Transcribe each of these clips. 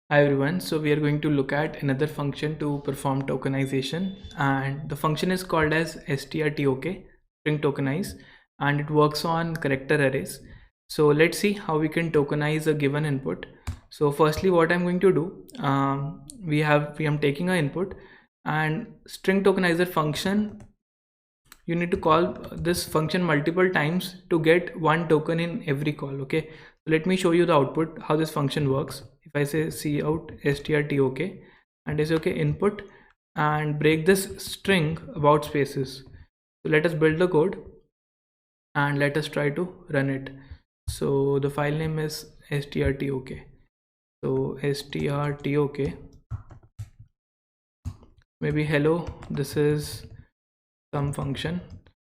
Hi everyone, so we are going to look at another function to perform tokenization, and the function is called as strtok, string tokenize, and it works on character arrays. So let's see how we can tokenize a given input. So firstly, what I'm going to do, we am taking an input, and string tokenizer function, you need to call this function multiple times to get one token in every call. Okay, so let me show you the output, how this function works. If I say cout strtok and is okay input and break this string about spaces, so let us build the code and let us try to run it. So the file name is strtok, so strtok, maybe hello, this is some function.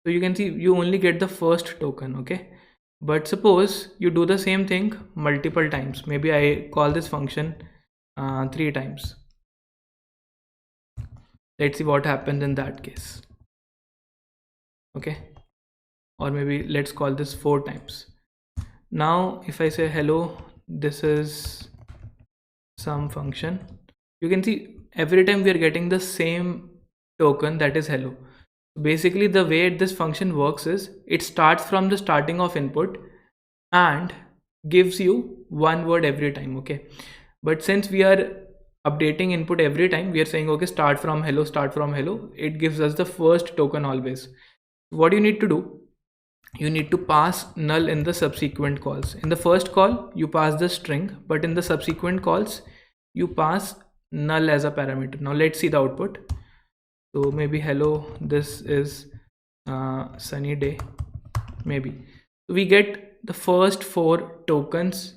So you can see you only get the first token. Okay, but suppose you do the same thing multiple times. Maybe I call this function 3 times. Let's see what happens in that case. Okay, or maybe let's call this 4 times. Now if I say hello, this is some function, you can see every time we are getting the same token, that is hello. Basically the way this function works is it starts from the starting of input and gives you one word every time. Okay, but since we are updating input every time, we are saying okay, start from hello, it gives us the first token always. What you need to do, you need to pass null in the subsequent calls. In the first call you pass the string, but in the subsequent calls you pass null as a parameter. Now let's see the output. So maybe hello, this is sunny day, maybe. So we get the first 4 tokens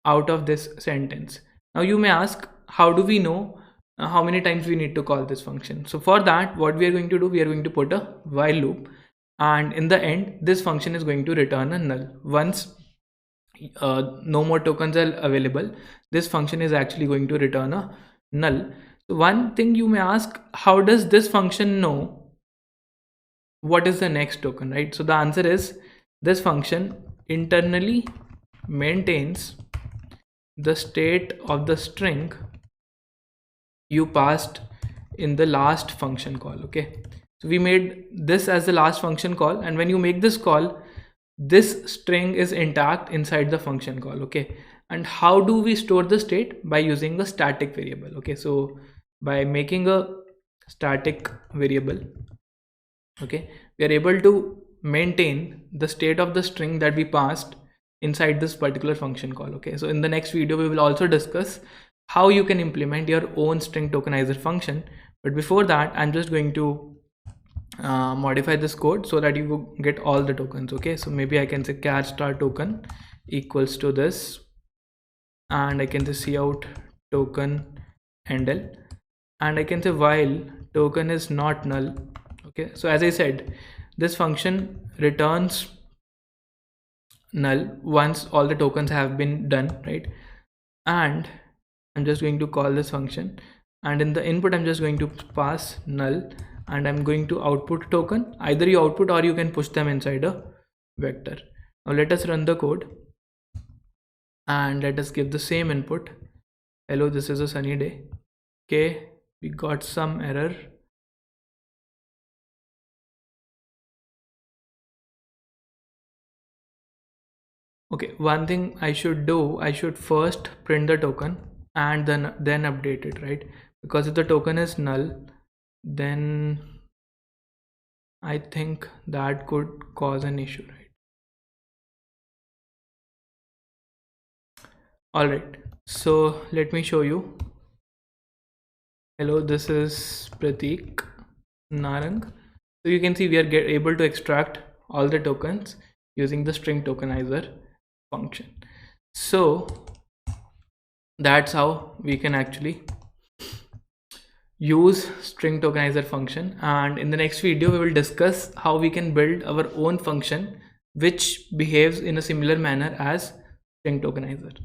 out of this sentence. Now you may ask, how do we know how many times we need to call this function? So for that, what we are going to do, we are going to put a while loop, and in the end this function is going to return a null. Once no more tokens are available, this function is actually going to return a null. So one thing you may ask, how does this function know what is the next token, right? So the answer is this function internally maintains the state of the string you passed in the last function call. Okay, so we made this as the last function call, and when you make this call, this string is intact inside the function call. Okay, and how do we store the state? By using a static variable. Okay, so by making a static variable, okay, we are able to maintain the state of the string that we passed inside this particular function call. Okay, so in the next video we will also discuss how you can implement your own string tokenizer function, but before that I'm just going to modify this code so that you get all the tokens. Okay, so maybe I can say char star token equals to this, and I can say cout token handle, and I can say while token is not null. Okay, so as I said, this function returns null once all the tokens have been done, right? And I'm just going to call this function, and in the input I'm just going to pass null, and I'm going to output token. Either you output or you can push them inside a vector. Now let us run the code and let us give the same input. Hello, this is a sunny day. Okay, we got some error. Okay, one thing I should do, I should first print the token and then update it, right? Because if the token is null, then I think that could cause an issue, right? All right, so let me show you. Hello, this is Pratik Narang. So you can see we are able to extract all the tokens using the string tokenizer function. So that's how we can actually use string tokenizer function, and in the next video we will discuss how we can build our own function which behaves in a similar manner as string tokenizer.